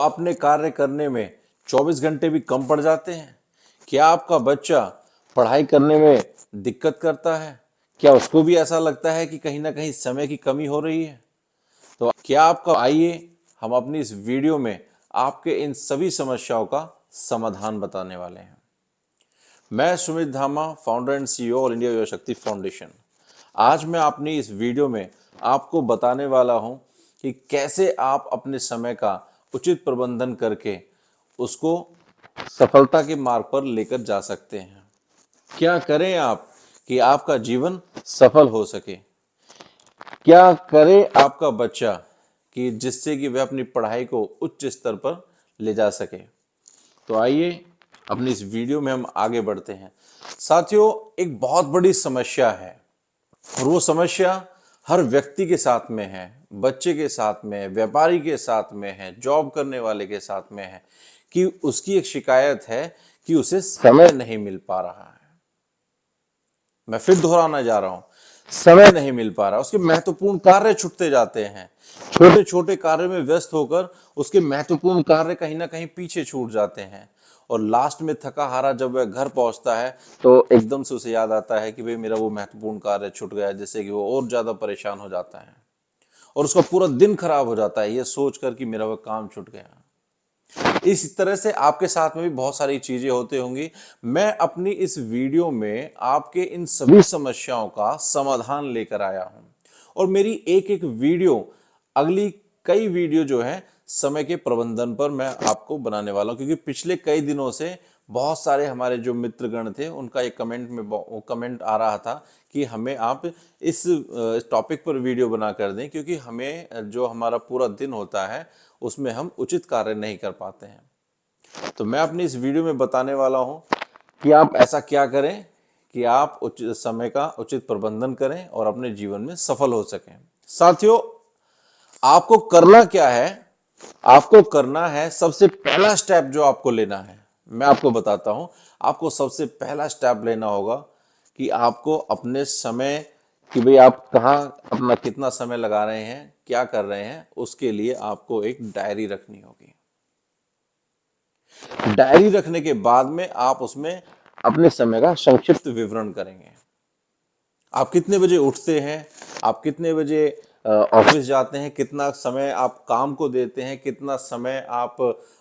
अपने कार्य करने में 24 घंटे भी कम पड़ जाते हैं? क्या आपका बच्चा पढ़ाई करने में दिक्कत करता है? क्या उसको भी ऐसा लगता है कि कहीं ना कहीं समय की कमी हो रही है? तो क्या आपका आइए हम अपनी इस वीडियो में आपके इन सभी समस्याओं का समाधान बताने वाले हैं। मैं सुमित धामा, founder and CEO all India युवा शक्ति फाउंडेशन। आज मैं अपनी इस वीडियो में आपको बताने वाला हूं कि कैसे आप अपने समय का उचित प्रबंधन करके उसको सफलता के मार्ग पर लेकर जा सकते हैं। क्या करें आप कि आपका जीवन सफल हो सके? क्या करे आपका बच्चा कि जिससे कि वह अपनी पढ़ाई को उच्च स्तर पर ले जा सके? तो आइए अपनी इस वीडियो में हम आगे बढ़ते हैं। साथियों, एक बहुत बड़ी समस्या है और वो समस्या हर व्यक्ति के साथ में है, बच्चे के साथ में है, व्यापारी के साथ में है, जॉब करने वाले के साथ में है कि उसकी एक शिकायत है कि उसे समय नहीं मिल पा रहा है। मैं फिर दोहराना जा रहा हूं, समय नहीं मिल पा रहा, उसके महत्वपूर्ण कार्य छूटते जाते हैं। छोटे छोटे कार्य में व्यस्त होकर उसके महत्वपूर्ण कार्य कहीं ना कहीं पीछे छूट जाते हैं और लास्ट में थका हारा जब वह घर पहुंचता है तो एकदम से उसे याद आता है कि भाई मेरा वो महत्वपूर्ण कार्य छूट गया, जिससे कि वो और ज्यादा परेशान हो जाता है और उसका पूरा दिन खराब हो जाता है ये सोचकर कि मेरा वह काम छूट गया। इस तरह से आपके साथ में भी बहुत सारी चीजें होती होंगी। मैं अपनी इस वीडियो में आपके इन सभी समस्याओं का समाधान लेकर आया हूं और मेरी एक एक वीडियो, अगली कई वीडियो जो है समय के प्रबंधन पर मैं आपको बनाने वाला हूं, क्योंकि पिछले कई दिनों से बहुत सारे हमारे जो मित्रगण थे उनका एक कमेंट आ रहा था कि हमें आप इस टॉपिक पर वीडियो बना कर दें, क्योंकि हमें जो हमारा पूरा दिन होता है उसमें हम उचित कार्य नहीं कर पाते हैं। तो मैं अपनी इस वीडियो में बताने वाला हूं कि आप ऐसा क्या करें कि आप उचित समय का उचित प्रबंधन करें और अपने जीवन में सफल हो सकें। साथियों, आपको करना क्या है? आपको करना है, सबसे पहला स्टेप जो आपको लेना है मैं आपको बताता हूं। आपको सबसे पहला स्टेप लेना होगा कि आपको अपने समय कि भाई आप कहाँ अपना कितना समय लगा रहे हैं, क्या कर रहे हैं, उसके लिए आपको एक डायरी रखनी होगी। डायरी रखने के बाद में आप उसमें अपने समय का संक्षिप्त विवरण करेंगे। आप कितने बजे उठते हैं, आप कितने बजे ऑफिस जाते हैं, कितना समय आप काम को देते हैं, कितना समय आप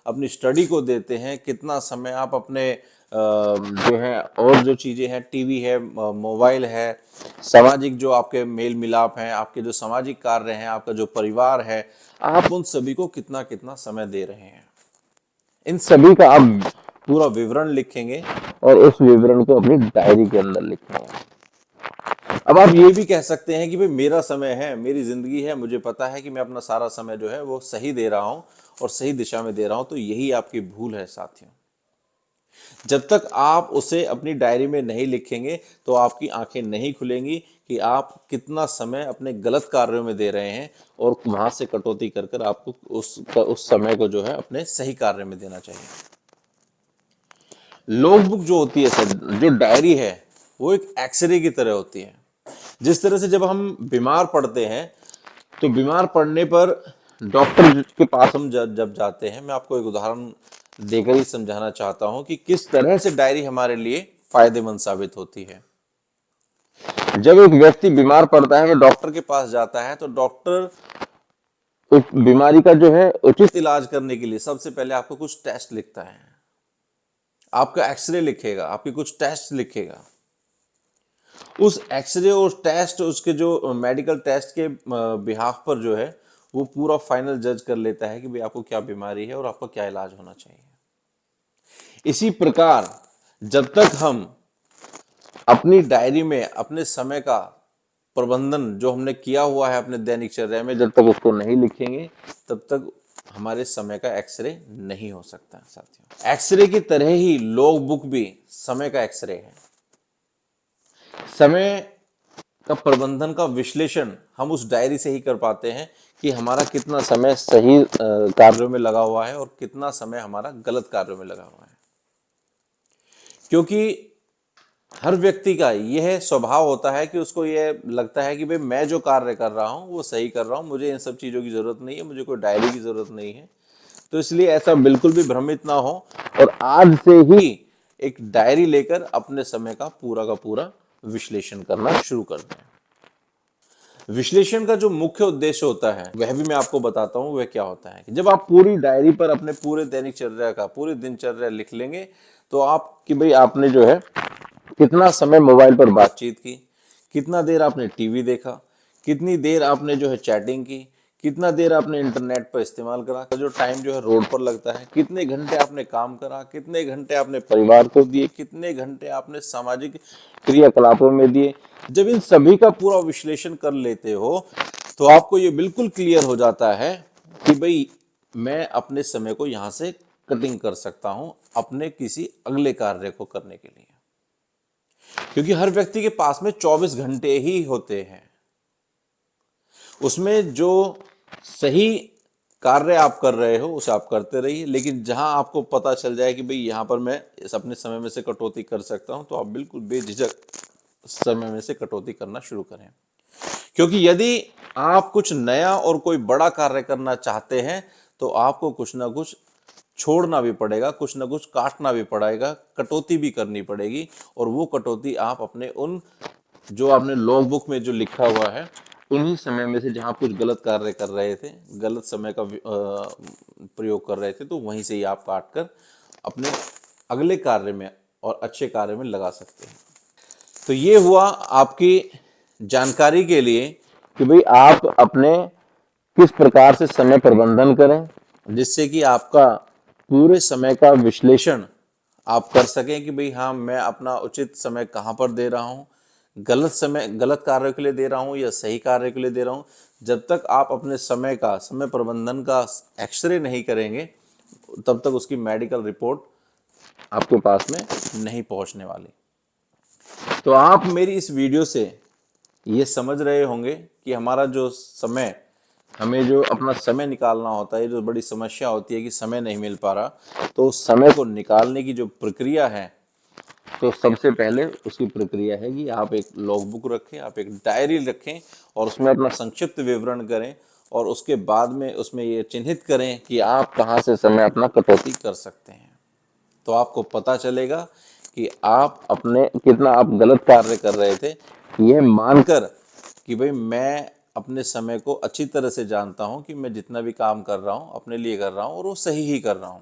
अपनी स्टडी को देते हैं, कितना समय आप अपने जो है और जो चीजें हैं, टीवी है, मोबाइल है, सामाजिक जो आपके मेल मिलाप हैं, आपके जो सामाजिक कार्य हैं, आपका जो परिवार है, आप उन सभी को कितना कितना समय दे रहे हैं। इन सभी का आप पूरा विवरण लिखेंगे और उस विवरण को अपनी डायरी के अंदर लिखेंगे। अब आप ये भी कह सकते हैं कि भाई मेरा समय है, मेरी जिंदगी है, मुझे पता है कि मैं अपना सारा समय जो है वो सही दे रहा हूं और सही दिशा में दे रहा हूं। तो यही आपकी भूल है साथियों। जब तक आप उसे अपनी डायरी में नहीं लिखेंगे तो आपकी आंखें नहीं खुलेंगी कि आप कितना समय अपने गलत कार्यों में दे रहे हैं और वहां से कटौती कर कर आपको उस समय को जो है अपने सही कार्य में देना चाहिए। लॉग बुक जो होती है सर, जो डायरी है, वो एक एक्सरे की तरह होती है। जिस तरह से जब हम बीमार पड़ते हैं तो बीमार पड़ने पर डॉक्टर के पास हम जब जाते हैं, मैं आपको एक उदाहरण देकर ही समझाना चाहता हूं कि किस तरह से डायरी हमारे लिए फायदेमंद साबित होती है। जब एक व्यक्ति बीमार पड़ता है, वो डॉक्टर के पास जाता है, तो डॉक्टर उस बीमारी का जो है उचित इलाज करने के लिए सबसे पहले आपको कुछ टेस्ट लिखता है, आपका एक्सरे लिखेगा, आपके कुछ टेस्ट लिखेगा। उस एक्सरे और टेस्ट, उसके जो मेडिकल टेस्ट के बिहाफ पर जो है वो पूरा फाइनल जज कर लेता है कि भाई आपको क्या बीमारी है और आपका क्या इलाज होना चाहिए। इसी प्रकार जब तक हम अपनी डायरी में अपने समय का प्रबंधन जो हमने किया हुआ है अपने दैनिक चर्या में, जब तक उसको नहीं लिखेंगे तब तक हमारे समय का एक्सरे नहीं हो सकता। साथियों, एक्सरे की तरह ही लॉग बुक भी समय का एक्सरे है। समय का प्रबंधन का विश्लेषण हम उस डायरी से ही कर पाते हैं कि हमारा कितना समय सही कार्यों में लगा हुआ है और कितना समय हमारा गलत कार्यों में लगा हुआ है। क्योंकि हर व्यक्ति का यह स्वभाव होता है कि उसको यह लगता है कि भाई मैं जो कार्य कर रहा हूं वो सही कर रहा हूं, मुझे इन सब चीजों की जरूरत नहीं है, मुझे कोई डायरी की जरूरत नहीं है। तो इसलिए ऐसा बिल्कुल भी भ्रमित ना हो और आज से ही एक डायरी लेकर अपने समय का पूरा विश्लेषण करना शुरू कर दें। विश्लेषण का जो मुख्य उद्देश्य होता है वह भी मैं आपको बताता हूं, वह क्या होता है कि जब आप पूरी डायरी पर अपने पूरे दैनिकचर्या का पूरी दिनचर्या लिख लेंगे तो आप कि भाई आपने जो है कितना समय मोबाइल पर बातचीत की, कितना देर आपने टीवी देखा, कितनी देर आपने जो है चैटिंग की, कितना देर आपने इंटरनेट पर इस्तेमाल करा, जो टाइम जो है रोड पर लगता है, कितने घंटे आपने काम करा, कितने घंटे आपने परिवार को दिए, कितने घंटे आपने सामाजिक क्रियाकलापों में दिए। जब इन सभी का पूरा विश्लेषण कर लेते हो तो आपको ये बिल्कुल क्लियर हो जाता है कि भाई मैं अपने समय को यहां से कटिंग कर सकता हूं अपने किसी अगले कार्य को करने के लिए, क्योंकि हर व्यक्ति के पास में 24 घंटे ही होते हैं। उसमें जो सही कार्य आप कर रहे हो उसे आप करते रहिए, लेकिन जहां आपको पता चल जाए कि भाई यहां पर मैं इस अपने समय में से कटौती कर सकता हूं तो आप बिल्कुल बेझिझक समय में से कटौती करना शुरू करें। क्योंकि यदि आप कुछ नया और कोई बड़ा कार्य करना चाहते हैं तो आपको कुछ ना कुछ छोड़ना भी पड़ेगा, कुछ ना कुछ काटना भी पड़ेगा, कटौती भी करनी पड़ेगी। और वो कटौती आप अपने उन जो आपने लॉग बुक में जो लिखा हुआ है उन्हीं समय में से जहां आप कुछ गलत कार्य कर रहे थे, गलत समय का प्रयोग कर रहे थे, तो वहीं से ही आप काट कर अपने अगले कार्य में और अच्छे कार्य में लगा सकते हैं। तो ये हुआ आपकी जानकारी के लिए कि भाई आप अपने किस प्रकार से समय प्रबंधन करें जिससे कि आपका पूरे समय का विश्लेषण आप कर सकें कि भाई हाँ मैं अपना उचित समय कहाँ पर दे रहा हूँ, गलत समय गलत कार्य के लिए दे रहा हूँ या सही कार्य के लिए दे रहा हूँ। जब तक आप अपने समय का समय प्रबंधन का एक्सरे नहीं करेंगे तब तक उसकी मेडिकल रिपोर्ट आपके पास में नहीं पहुंचने वाली। तो आप मेरी इस वीडियो से ये समझ रहे होंगे कि हमारा जो समय, हमें जो अपना समय निकालना होता है, जो बड़ी समस्या होती है कि समय नहीं मिल पा रहा, तो उस समय को निकालने की जो प्रक्रिया है, तो सबसे पहले उसकी प्रक्रिया है कि आप एक लॉग बुक रखें, आप एक डायरी रखें और उसमें अपना संक्षिप्त विवरण करें और उसके बाद में उसमें ये चिन्हित करें कि आप कहाँ से समय अपना कटौती कर सकते हैं। तो आपको पता चलेगा कि आप अपने कितना आप गलत कार्य कर रहे थे, यह मानकर कि भाई मैं अपने समय को अच्छी तरह से जानता हूं कि मैं जितना भी काम कर रहा हूं अपने लिए कर रहा हूं और वो सही ही कर रहा हूं।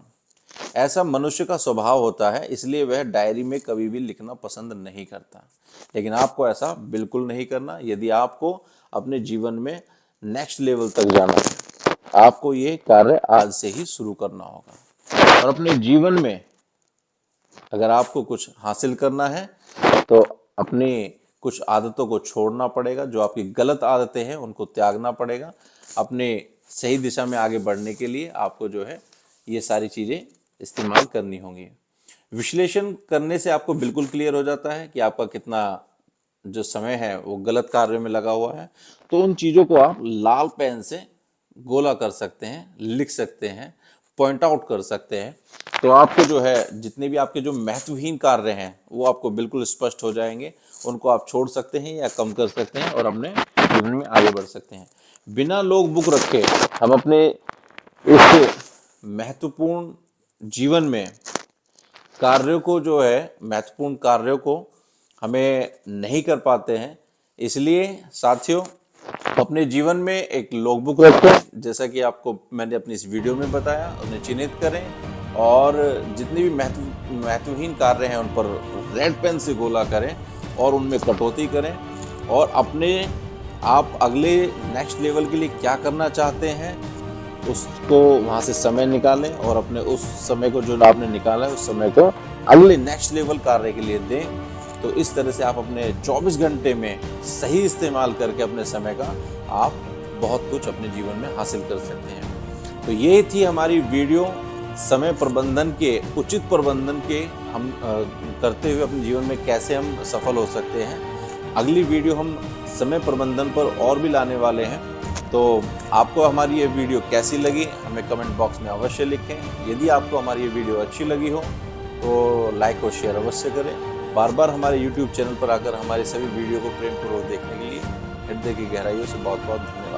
ऐसा मनुष्य का स्वभाव होता है, इसलिए वह डायरी में कभी भी लिखना पसंद नहीं करता। लेकिन आपको ऐसा बिल्कुल नहीं करना। यदि आपको अपने जीवन में नेक्स्ट लेवल तक जाना है, आपको ये कार्य आज से ही शुरू करना होगा। और अपने जीवन में अगर आपको कुछ हासिल करना है तो अपनी कुछ आदतों को छोड़ना पड़ेगा, जो आपकी गलत आदतें हैं उनको त्यागना पड़ेगा। अपने सही दिशा में आगे बढ़ने के लिए आपको जो है ये सारी चीज़ें इस्तेमाल करनी होंगी। विश्लेषण करने से आपको बिल्कुल क्लियर हो जाता है कि आपका कितना जो समय है वो गलत कार्य में लगा हुआ है। तो उन चीज़ों को आप लाल पेन से गोला कर सकते हैं, लिख सकते हैं, पॉइंट आउट कर सकते हैं। तो आपको जो है जितने भी आपके जो महत्वहीन कार्य हैं वो आपको बिल्कुल स्पष्ट हो जाएंगे। उनको आप छोड़ सकते हैं या कम कर सकते हैं और अपने जीवन में आगे बढ़ सकते हैं। बिना लॉग बुक रखे हम अपने इस महत्वपूर्ण जीवन में कार्यों को जो है महत्वपूर्ण कार्यों को हमें नहीं कर पाते हैं। इसलिए साथियों अपने जीवन में एक लॉग बुक रखें, जैसा कि आपको मैंने अपनी इस वीडियो में बताया, उन्हें चिन्हित करें और जितने भी महत्वहीन कार्य हैं उन पर रेड पेन से गोला करें और उनमें कटौती करें और अपने आप अगले नेक्स्ट लेवल के लिए क्या करना चाहते हैं उसको वहाँ से समय निकालें और अपने उस समय को जो आपने निकाला है उस समय को अगले नेक्स्ट लेवल कार्य के लिए दें। तो इस तरह से आप अपने 24 घंटे में सही इस्तेमाल करके अपने समय का आप बहुत कुछ अपने जीवन में हासिल कर सकते हैं। तो ये थी हमारी वीडियो समय प्रबंधन के, उचित प्रबंधन के हम करते हुए अपने जीवन में कैसे हम सफल हो सकते हैं। अगली वीडियो हम समय प्रबंधन पर और भी लाने वाले हैं। तो आपको हमारी ये वीडियो कैसी लगी हमें कमेंट बॉक्स में अवश्य लिखें। यदि आपको हमारी ये वीडियो अच्छी लगी हो तो लाइक और शेयर अवश्य करें। बार बार हमारे YouTube चैनल पर आकर हमारे सभी वीडियो को प्रेमपूर्वक देखने के लिए हृदय की गहराइयों से बहुत बहुत धन्यवाद।